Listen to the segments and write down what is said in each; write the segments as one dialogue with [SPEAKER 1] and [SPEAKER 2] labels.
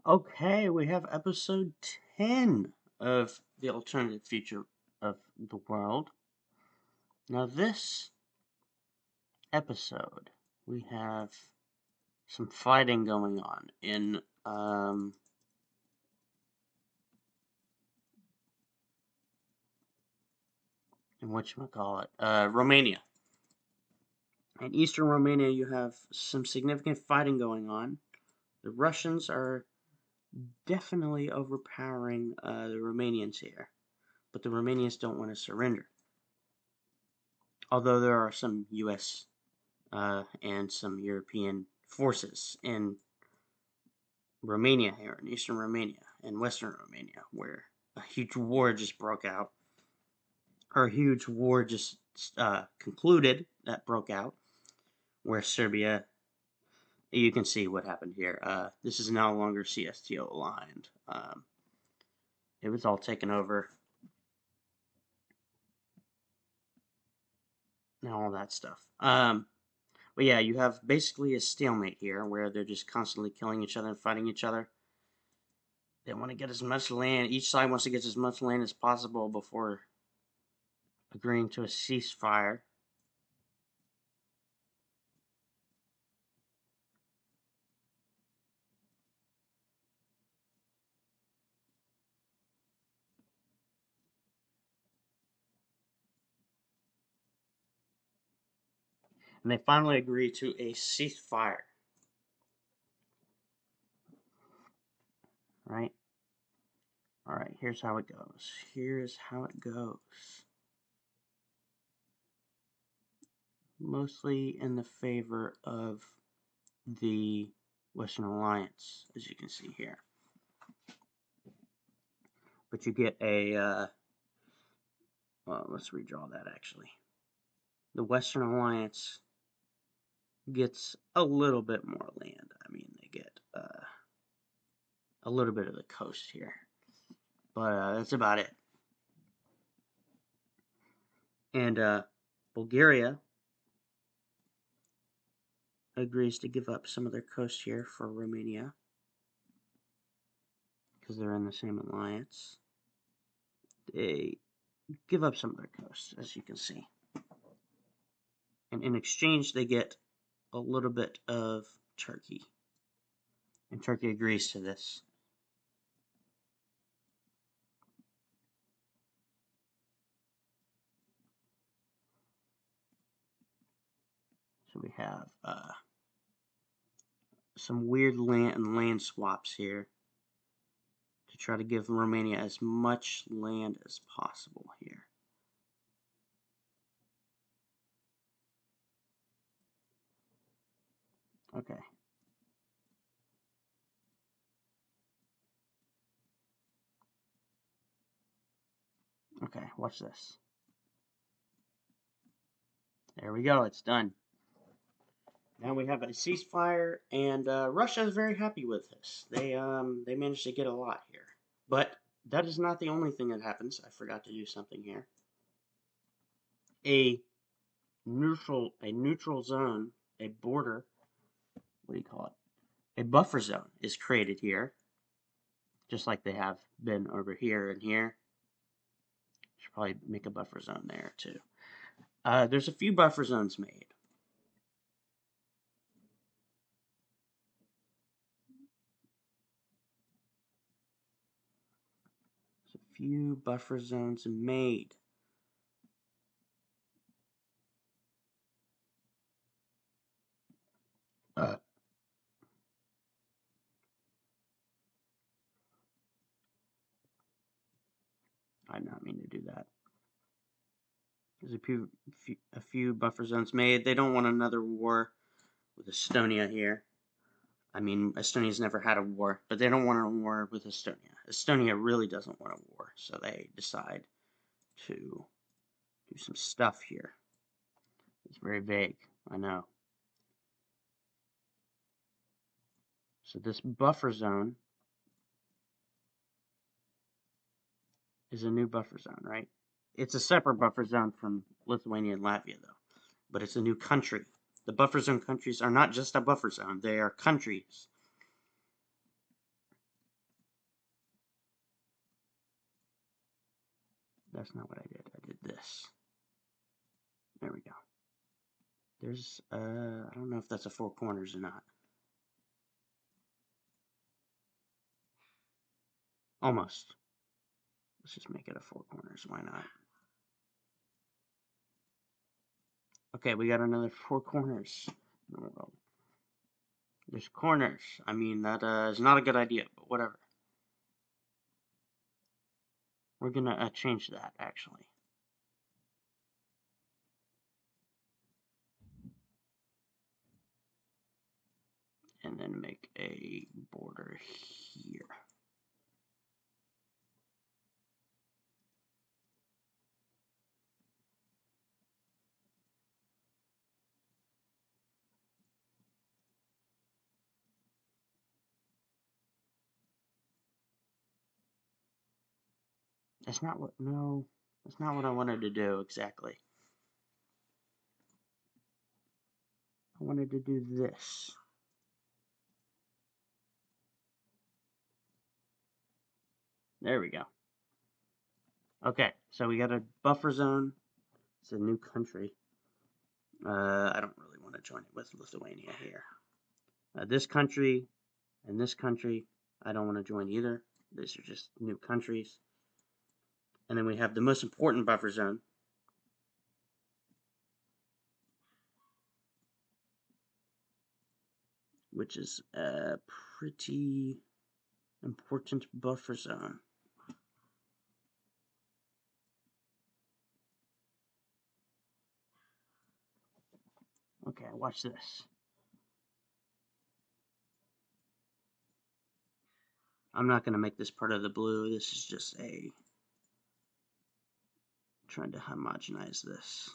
[SPEAKER 1] Okay, we have episode 10 of the alternative future of the world. Now, this episode, we have some fighting going on in whatchamacallit, Romania. In eastern Romania, you have some significant fighting going on. The Russians are definitely overpowering the Romanians here, but the Romanians don't want to surrender. Although there are some U.S. And some European forces in Romania here, in eastern Romania and western Romania, where a huge war just broke out, or a huge war just concluded that broke out, where Serbia, you can see what happened here. This is no longer CSTO aligned. It was all taken over, and all that stuff. But yeah, you have basically a stalemate here, where they're just constantly killing each other and fighting each other. They want to get as much land, each side wants to get as much land as possible before agreeing to a ceasefire. And they finally agree to a ceasefire. Right? Alright, here's how it goes. Here's how it goes. Mostly in the favor of the Western Alliance, as you can see here. But you get well, let's redraw that actually. The Western Alliance gets a little bit more land. I mean, they get a little bit of the coast here. But that's about it. And Bulgaria agrees to give up some of their coast here for Romania, because they're in the same alliance. They give up some of their coast, as you can see. And in exchange, they get a little bit of Turkey. And Turkey agrees to this. So we have some weird land swaps here to try to give Romania as much land as possible here. Okay. Okay, watch this. There we go, it's done. Now we have a ceasefire, and Russia is very happy with this. They managed to get a lot here, but that is not the only thing that happens. I forgot to do something here. A neutral zone, a border. What do you call it? A buffer zone is created here, just like they have been over here and here. Should probably make a buffer zone there too. There's a few buffer zones made. There's a few buffer zones made. I did not mean to do that. There's a few buffer zones made. They don't want another war with Estonia here. I mean, Estonia's never had a war, but they don't want a war with Estonia. Estonia really doesn't want a war, so they decide to do some stuff here. It's very vague, I know. So this buffer zone is a new buffer zone, right? It's a separate buffer zone from Lithuania and Latvia, though. But it's a new country. The buffer zone countries are not just a buffer zone, they are countries. That's not what I did. I did this. There we go. There's, I don't know if that's a four corners or not. Almost. Let's just make it a four corners. Why not? Okay, we got another four corners in the world. There's corners. I mean, that is not a good idea, but whatever. We're gonna change that, actually. And then make a border here. That's not what, no, that's not what I wanted to do exactly. I wanted to do this. There we go. Okay, so we got a buffer zone. It's a new country. I don't really want to join it with Lithuania here. This country and this country, I don't want to join either. These are just new countries. And then we have the most important buffer zone, which is a pretty important buffer zone. Okay, watch this. I'm not going to make this part of the blue. This is just trying to homogenize this.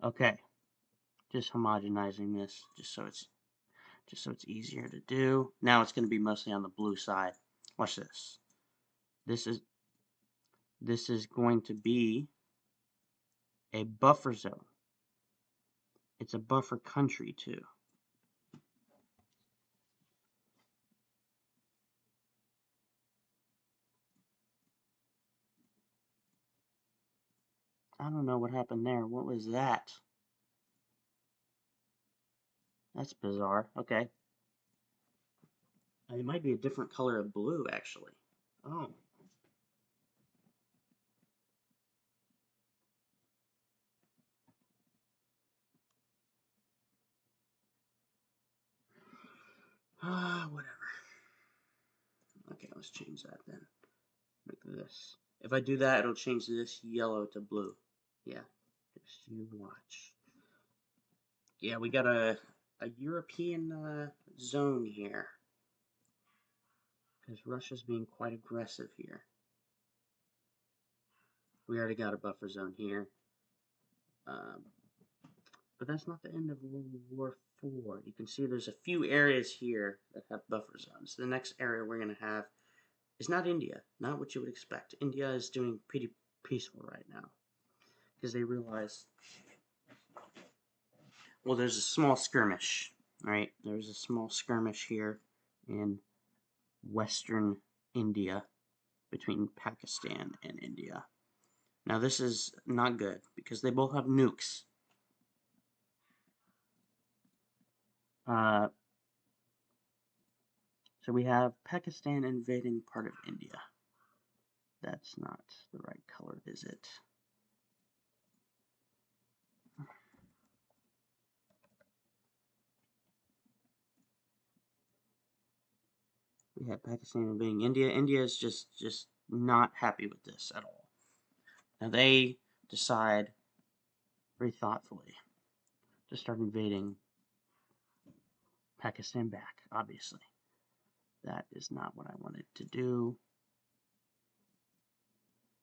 [SPEAKER 1] Okay, just homogenizing this just so it's easier to do. Now it's going to be mostly on the blue side. Watch this. This is going to be a buffer zone. It's a buffer country too. I don't know what happened there. What was that? That's bizarre. Okay. It might be a different color of blue, actually. Oh. Whatever. Okay, let's change that then. Like this. If I do that, it'll change this yellow to blue. Yeah. Just you watch. Yeah, we got a European zone here. Because Russia's being quite aggressive here. We already got a buffer zone here. But that's not the end of World War IV. You can see there's a few areas here that have buffer zones. The next area we're going to have is not India, not what you would expect. India is doing pretty peaceful right now because they realize, well, there's a small skirmish, right? There's a small skirmish here in western India between Pakistan and India. Now, this is not good because they both have nukes. So we have Pakistan invading part of India. That's not the right color, is it? We have Pakistan invading India. India is just not happy with this at all. Now they decide very thoughtfully to start invading Pakistan back, obviously. That is not what I wanted to do.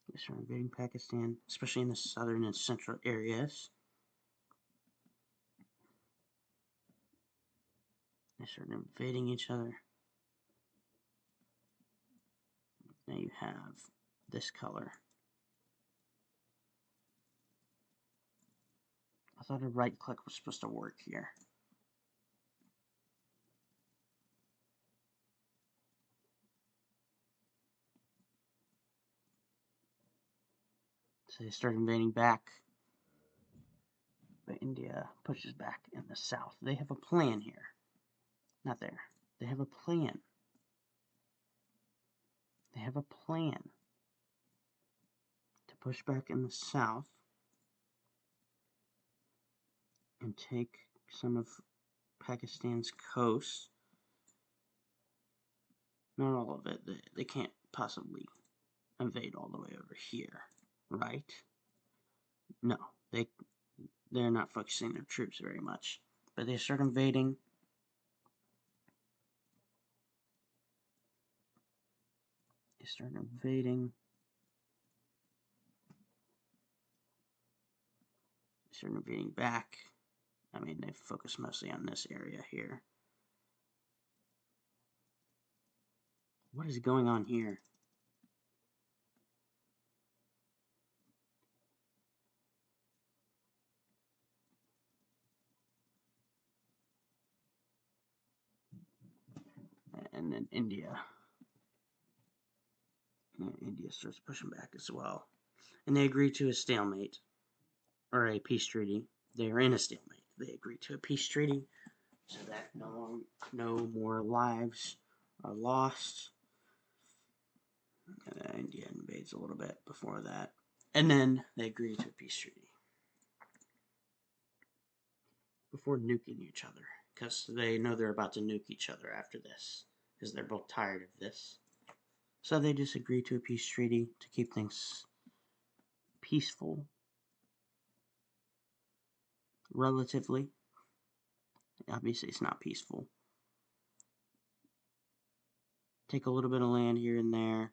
[SPEAKER 1] They start invading Pakistan, especially in the southern and central areas. They start invading each other. Now you have this color. A thought a right click was supposed to work here. So they start invading back. But India pushes back in the south. They have a plan here. Not there. They have a plan. They have a plan to push back in the south and take some of Pakistan's coast. Not all of it. They can't possibly invade all the way over here, right? No, they're not focusing their troops very much. But they start invading. They start invading. They start invading back. I mean, they focus mostly on this area here. What is going on here? And then India. And India starts pushing back as well. And they agree to a stalemate, or a peace treaty. They are in a stalemate. They agree to a peace treaty so that no more lives are lost. India invades a little bit before that. And then they agree to a peace treaty before nuking each other, because they know they're about to nuke each other after this, because they're both tired of this. So they just agree to a peace treaty to keep things peaceful, relatively. Obviously, it's not peaceful. Take a little bit of land here and there,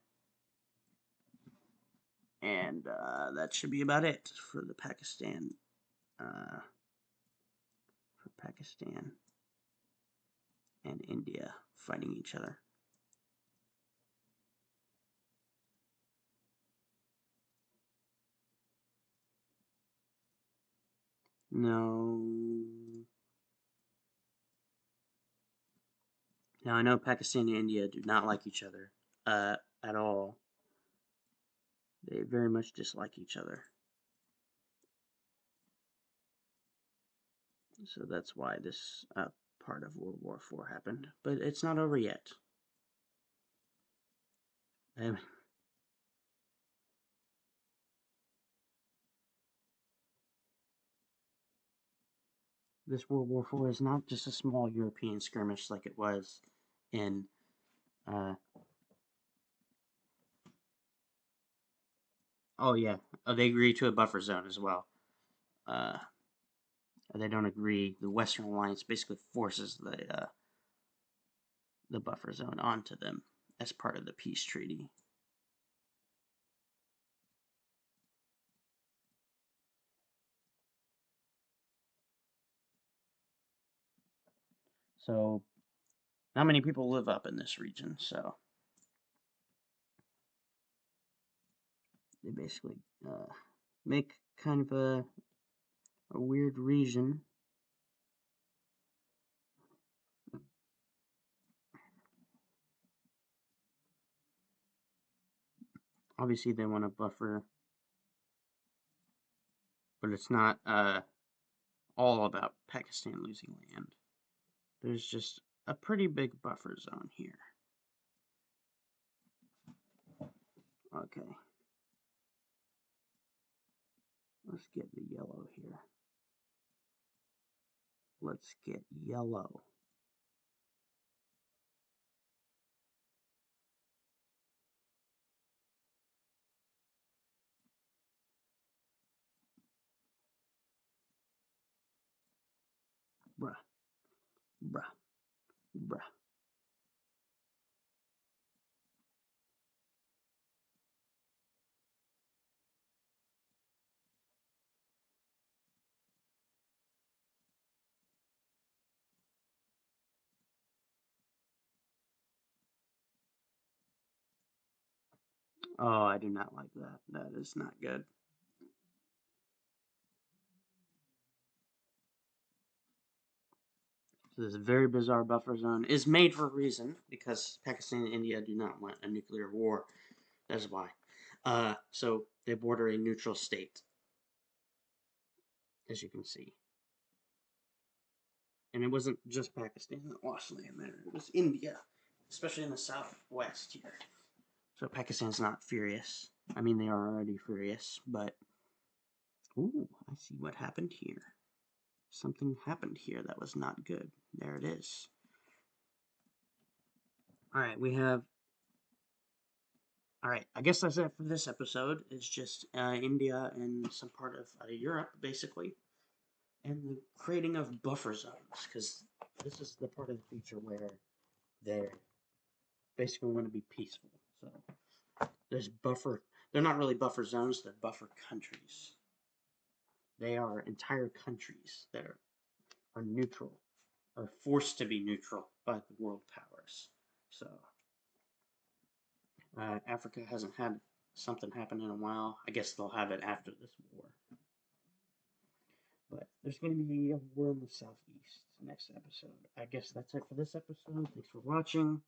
[SPEAKER 1] and that should be about it for the Pakistan. For Pakistan and India fighting each other. No. Now I know Pakistan and India do not like each other at all. They very much dislike each other. So that's why this part of World War IV happened. But it's not over yet. This World War IV is not just a small European skirmish like it was in oh yeah, they agree to a buffer zone as well. They don't agree. The Western Alliance basically forces the buffer zone onto them as part of the peace treaty. So, not many people live up in this region, so they basically make kind of a weird region. Obviously, they want a buffer, but it's not all about Pakistan losing land. There's just a pretty big buffer zone here. Okay. Let's get the yellow here. Let's get yellow. Bruh. Bruh. Bruh. Oh, I do not like that. That is not good. So this very bizarre buffer zone is made for a reason, because Pakistan and India do not want a nuclear war. That's why. So they border a neutral state, as you can see. And it wasn't just Pakistan that lost land there. It was India, especially in the southwest here. So Pakistan's not furious. I mean, they are already furious, but... Ooh, I see what happened here. Something happened here that was not good. There it is. Alright, we have... Alright, I guess that's it for this episode. It's just India and some part of Europe, basically. And the creating of buffer zones, because this is the part of the future where they're basically going to be peaceful. So there's buffer... They're not really buffer zones, they're buffer countries. They are entire countries that are neutral, are forced to be neutral by the world powers. So Africa hasn't had something happen in a while. I guess they'll have it after this war. But there's going to be a war in the southeast next episode. I guess that's it for this episode. Thanks for watching.